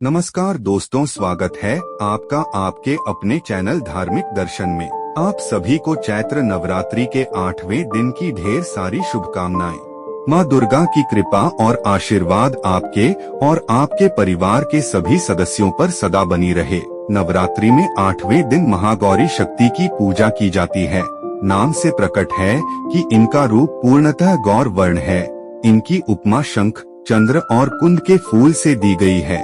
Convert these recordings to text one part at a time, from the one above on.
नमस्कार दोस्तों, स्वागत है आपका आपके अपने चैनल धार्मिक दर्शन में। आप सभी को चैत्र नवरात्रि के 8वें दिन की ढेर सारी शुभकामनाएं। माँ दुर्गा की कृपा और आशीर्वाद आपके और आपके परिवार के सभी सदस्यों पर सदा बनी रहे। नवरात्रि में 8वें दिन महागौरी शक्ति की पूजा की जाती है। नाम से प्रकट है कि इनका रूप पूर्णतः गौर वर्ण है। इनकी उपमा शंख, चंद्र और कुंद के फूल से दी गई है।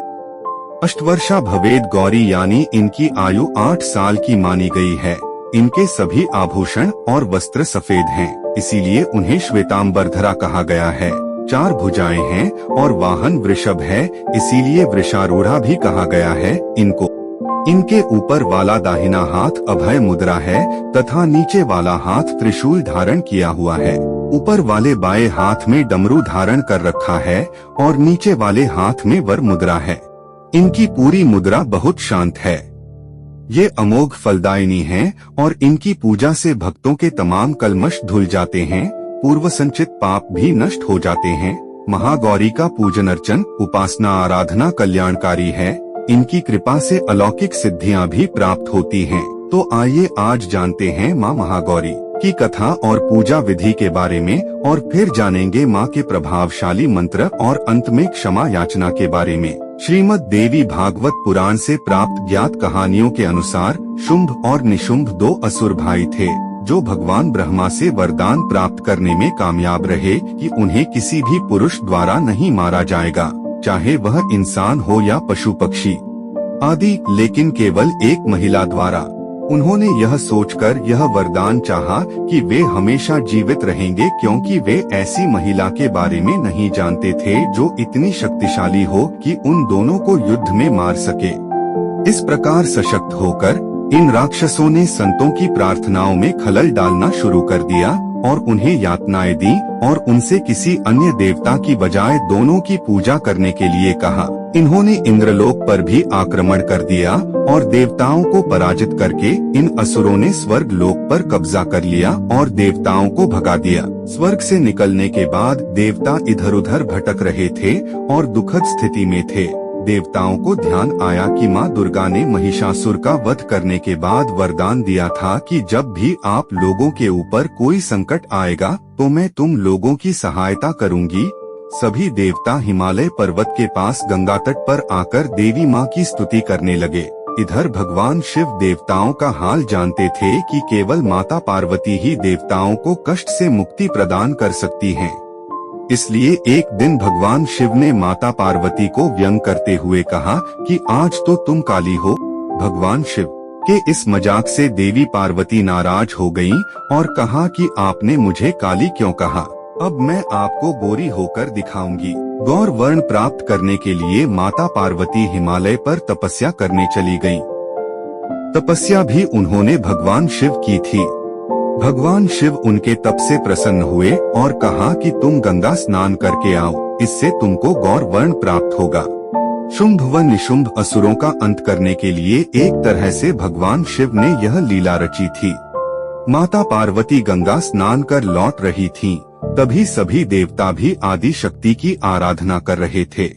अष्टवर्षा भवेद गौरी यानी इनकी आयु 8 साल की मानी गई है। इनके सभी आभूषण और वस्त्र सफेद हैं, इसीलिए उन्हें श्वेतांबरधरा कहा गया है। 4 भुजाएं हैं और वाहन वृषभ है, इसीलिए वृषारूढ़ा भी कहा गया है इनको। इनके ऊपर वाला दाहिना हाथ अभय मुद्रा है तथा नीचे वाला हाथ त्रिशूल धारण किया हुआ है। ऊपर वाले बाएं हाथ में डमरू धारण कर रखा है और नीचे वाले हाथ में वर मुद्रा है। इनकी पूरी मुद्रा बहुत शांत है। ये अमोघ फलदायिनी हैं और इनकी पूजा से भक्तों के तमाम कलमश धुल जाते हैं, पूर्व संचित पाप भी नष्ट हो जाते हैं। महागौरी का पूजन अर्चन, उपासना, आराधना कल्याणकारी है। इनकी कृपा से अलौकिक सिद्धियां भी प्राप्त होती हैं। तो आइए आज जानते हैं माँ महागौरी की कथा और पूजा विधि के बारे में, और फिर जानेंगे माँ के प्रभावशाली मंत्र और अंत में क्षमा याचना के बारे में। श्रीमद् देवी भागवत पुराण से प्राप्त ज्ञात कहानियों के अनुसार शुंभ और निशुंभ 2 असुर भाई थे, जो भगवान ब्रह्मा से वरदान प्राप्त करने में कामयाब रहे कि उन्हें किसी भी पुरुष द्वारा नहीं मारा जाएगा, चाहे वह इंसान हो या पशु पक्षी आदि, लेकिन केवल एक महिला द्वारा। उन्होंने यह सोचकर यह वरदान चाहा कि वे हमेशा जीवित रहेंगे, क्योंकि वे ऐसी महिला के बारे में नहीं जानते थे जो इतनी शक्तिशाली हो कि उन दोनों को युद्ध में मार सके। इस प्रकार सशक्त होकर इन राक्षसों ने संतों की प्रार्थनाओं में खलल डालना शुरू कर दिया और उन्हें यातनाएं दी और उनसे किसी अन्य देवता की बजाय दोनों की पूजा करने के लिए कहा। इन्होंने इंद्रलोक पर भी आक्रमण कर दिया और देवताओं को पराजित करके इन असुरों ने स्वर्ग लोक पर कब्जा कर लिया और देवताओं को भगा दिया। स्वर्ग से निकलने के बाद देवता इधर उधर भटक रहे थे और दुखद स्थिति में थे। देवताओं को ध्यान आया कि माँ दुर्गा ने महिषासुर का वध करने के बाद वरदान दिया था कि जब भी आप लोगों के ऊपर कोई संकट आएगा तो मैं तुम लोगों की सहायता करूंगी। सभी देवता हिमालय पर्वत के पास गंगा तट पर आकर देवी माँ की स्तुति करने लगे। इधर भगवान शिव देवताओं का हाल जानते थे कि केवल माता पार्वती ही देवताओं को कष्ट से मुक्ति प्रदान कर सकती हैं। इसलिए एक दिन भगवान शिव ने माता पार्वती को व्यंग करते हुए कहा कि आज तो तुम काली हो। भगवान शिव के इस मजाक से देवी पार्वती नाराज हो गईं और कहा कि आपने मुझे काली क्यों कहा? अब मैं आपको गोरी होकर दिखाऊंगी। गौर वर्ण प्राप्त करने के लिए माता पार्वती हिमालय पर तपस्या करने चली गईं। तपस्या भी उन्होंने भगवान शिव की थी। भगवान शिव उनके तप से प्रसन्न हुए और कहा कि तुम गंगा स्नान करके आओ, इससे तुमको गौर वर्ण प्राप्त होगा। शुंभ व निशुंभ असुरों का अंत करने के लिए एक तरह से भगवान शिव ने यह लीला रची थी। माता पार्वती गंगा स्नान कर लौट रही थीं, तभी सभी देवता भी आदि शक्ति की आराधना कर रहे थे।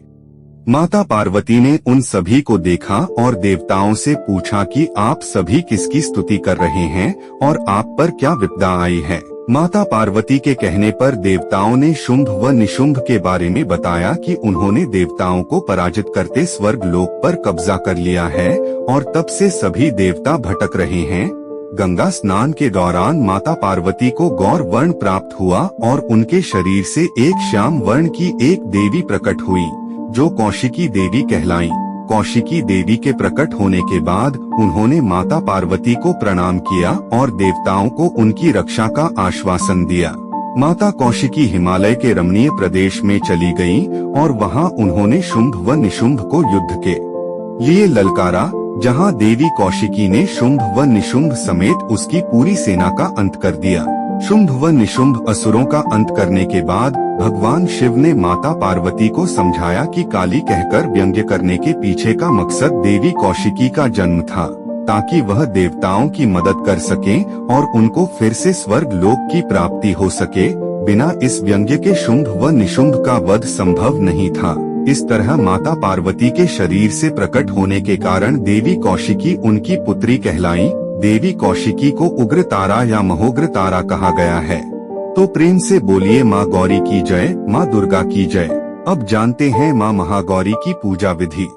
माता पार्वती ने उन सभी को देखा और देवताओं से पूछा कि आप सभी किसकी स्तुति कर रहे हैं और आप पर क्या विपदा आई है। माता पार्वती के कहने पर देवताओं ने शुंभ व निशुंभ के बारे में बताया कि उन्होंने देवताओं को पराजित करते स्वर्ग लोक पर कब्जा कर लिया है और तब से सभी देवता भटक रहे हैं। गंगा स्नान के दौरान माता पार्वती को गौर वर्ण प्राप्त हुआ और उनके शरीर से एक श्याम वर्ण की एक देवी प्रकट हुई, जो कौशिकी देवी कहलाई। कौशिकी देवी के प्रकट होने के बाद उन्होंने माता पार्वती को प्रणाम किया और देवताओं को उनकी रक्षा का आश्वासन दिया। माता कौशिकी हिमालय के रमणीय प्रदेश में चली गईं और वहां उन्होंने शुंभ व निशुंभ को युद्ध के लिए ललकारा, जहां देवी कौशिकी ने शुंभ व निशुंभ समेत उसकी पूरी सेना का अंत कर दिया। शुंभ व निशुंभ असुरों का अंत करने के बाद भगवान शिव ने माता पार्वती को समझाया कि काली कहकर व्यंग्य करने के पीछे का मकसद देवी कौशिकी का जन्म था, ताकि वह देवताओं की मदद कर सकें और उनको फिर से स्वर्ग लोक की प्राप्ति हो सके। बिना इस व्यंग्य के शुंभ व निशुंभ का वध संभव नहीं था। इस तरह माता पार्वती के शरीर से प्रकट होने के कारण देवी कौशिकी उनकी पुत्री कहलाई। देवी कौशिकी को उग्र तारा या महोग्र तारा कहा गया है। तो प्रेम से बोलिए माँ गौरी की जय, माँ दुर्गा की जय। अब जानते हैं माँ महागौरी की पूजा विधि।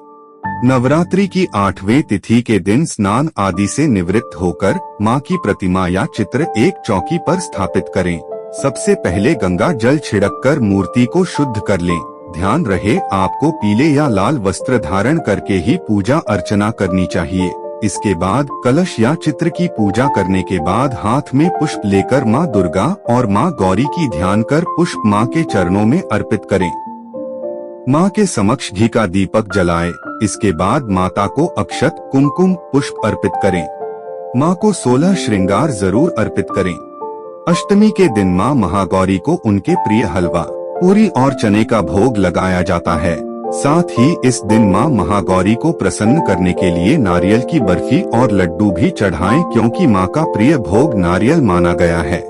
नवरात्रि की 8वें तिथि के दिन स्नान आदि से निवृत्त होकर माँ की प्रतिमा या चित्र एक चौकी पर स्थापित करें। सबसे पहले गंगा जल छिड़ककर मूर्ति को शुद्ध कर लें। ध्यान रहे आपको पीले या लाल वस्त्र धारण करके ही पूजा अर्चना करनी चाहिए। इसके बाद कलश या चित्र की पूजा करने के बाद हाथ में पुष्प लेकर माँ दुर्गा और माँ गौरी की ध्यान कर पुष्प माँ के चरणों में अर्पित करें। माँ के समक्ष घी का दीपक जलाएं। इसके बाद माता को अक्षत, कुमकुम, पुष्प अर्पित करें। माँ को 16 श्रृंगार जरूर अर्पित करें। अष्टमी के दिन माँ महागौरी को उनके प्रिय हलवा, पूरी और चने का भोग लगाया जाता है। साथ ही इस दिन माँ महागौरी को प्रसन्न करने के लिए नारियल की बर्फी और लड्डू भी चढ़ाएं, क्योंकि माँ का प्रिय भोग नारियल माना गया है।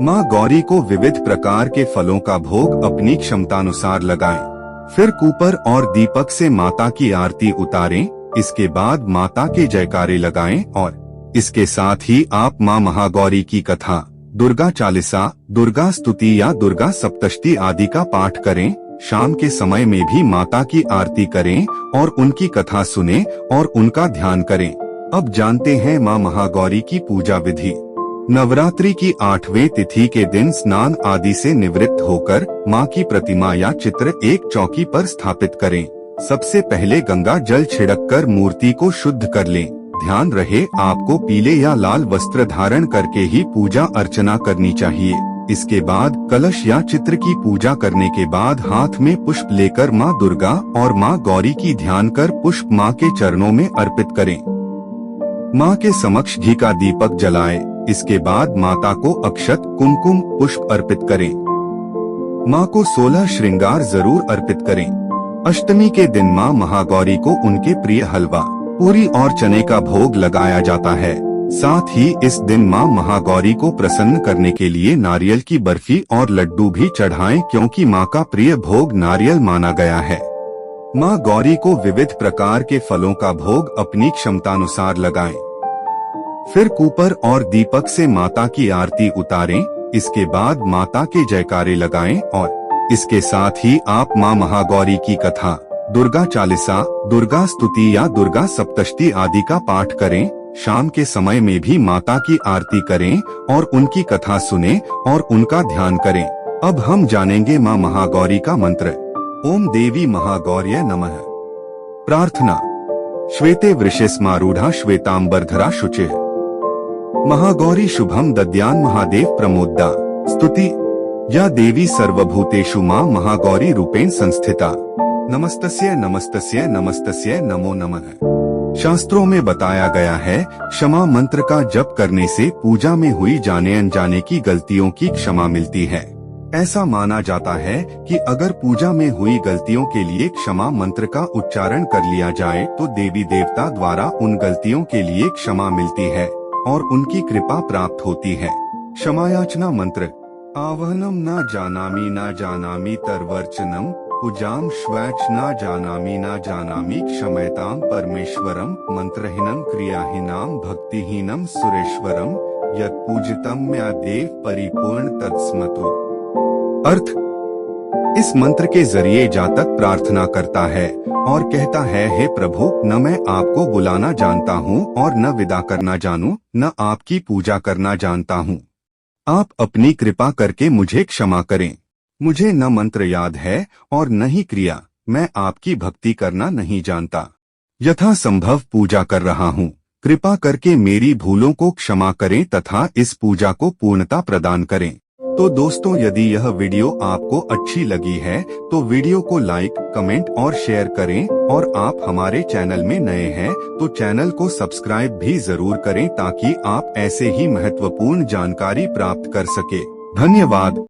माँ गौरी को विविध प्रकार के फलों का भोग अपनी क्षमतानुसार लगाएं। फिर कूपर और दीपक से माता की आरती उतारें। इसके बाद माता के जयकारे लगाएं और इसके साथ ही आप माँ महागौरी की कथा, दुर्गा चालीसा, दुर्गा स्तुति या दुर्गा सप्तशती आदि का पाठ करें। शाम के समय में भी माता की आरती करें और उनकी कथा सुनें और उनका ध्यान करें। अब जानते हैं माँ महागौरी की पूजा विधि। नवरात्रि की 8वें तिथि के दिन स्नान आदि से निवृत्त होकर माँ की प्रतिमा या चित्र एक चौकी पर स्थापित करें। सबसे पहले गंगा जल छिड़ककर मूर्ति को शुद्ध कर लें। ध्यान रहे आपको पीले या लाल वस्त्र धारण करके ही पूजा अर्चना करनी चाहिए। इसके बाद कलश या चित्र की पूजा करने के बाद हाथ में पुष्प लेकर माँ दुर्गा और माँ गौरी की ध्यान कर पुष्प माँ के चरणों में अर्पित करें। माँ के समक्ष घी का दीपक जलाएं। इसके बाद माता को अक्षत, कुमकुम, पुष्प अर्पित करें। माँ को 16 श्रृंगार जरूर अर्पित करें। अष्टमी के दिन माँ महागौरी को उनके प्रिय हलवा, पूरी और चने का भोग लगाया जाता है। साथ ही इस दिन माँ महागौरी को प्रसन्न करने के लिए नारियल की बर्फी और लड्डू भी चढ़ाएं, क्योंकि माँ का प्रिय भोग नारियल माना गया है। माँ गौरी को विविध प्रकार के फलों का भोग अपनी क्षमतानुसार लगाएं। फिर कूपर और दीपक से माता की आरती उतारें। इसके बाद माता के जयकारे लगाएं और इसके साथ ही आप माँ महागौरी की कथा, दुर्गा चालीसा, दुर्गा स्तुति या दुर्गा सप्तशती आदि का पाठ करें। शाम के समय में भी माता की आरती करें और उनकी कथा सुनें और उनका ध्यान करें। अब हम जानेंगे माँ महागौरी का मंत्र। ओम देवी महागौर्य नमः। प्रार्थना। श्वेते वृषस्मारूढ़ा श्वेतांबरधरा शुचिः महागौरी शुभम दद्यान महादेव प्रमोद्दा। स्तुति। या देवी सर्वभूतेषु माँ महागौरी रूपेण संस्थिता। नमस्तस्यै नमस्तस्यै नमस्तस्यै नमो नमः। शास्त्रों में बताया गया है, क्षमा मंत्र का जप करने से पूजा में हुई जाने अनजाने की गलतियों की क्षमा मिलती है। ऐसा माना जाता है कि अगर पूजा में हुई गलतियों के लिए क्षमा मंत्र का उच्चारण कर लिया जाए तो देवी देवता द्वारा उन गलतियों के लिए क्षमा मिलती है और उनकी कृपा प्राप्त होती है। क्षमायाचना मंत्र। आह्वानम न जानामि तर्वर्चनम, पूजाम श्वैच न जानामि क्षमयताम परमेश्वरम, मंत्रहीनम क्रियाहीनाम भक्तिहीनम सुरेश्वरम, यत् पूजितम मया देव परिपूर्ण तत्स्मतु। अर्थ। इस मंत्र के जरिए जातक प्रार्थना करता है और कहता है, हे प्रभु, न मैं आपको बुलाना जानता हूँ और न विदा करना जानूं, न आपकी पूजा करना जानता हूँ। आप अपनी कृपा करके मुझे क्षमा करें। मुझे न मंत्र याद है और न ही क्रिया, मैं आपकी भक्ति करना नहीं जानता। यथासंभव पूजा कर रहा हूँ। कृपा करके मेरी भूलों को क्षमा करें तथा इस पूजा को पूर्णता प्रदान करें। तो दोस्तों, यदि यह वीडियो आपको अच्छी लगी है तो वीडियो को लाइक, कमेंट और शेयर करें और आप हमारे चैनल में नए हैं तो चैनल को सब्सक्राइब भी जरूर करें ताकि आप ऐसे ही महत्वपूर्ण जानकारी प्राप्त कर सके। धन्यवाद।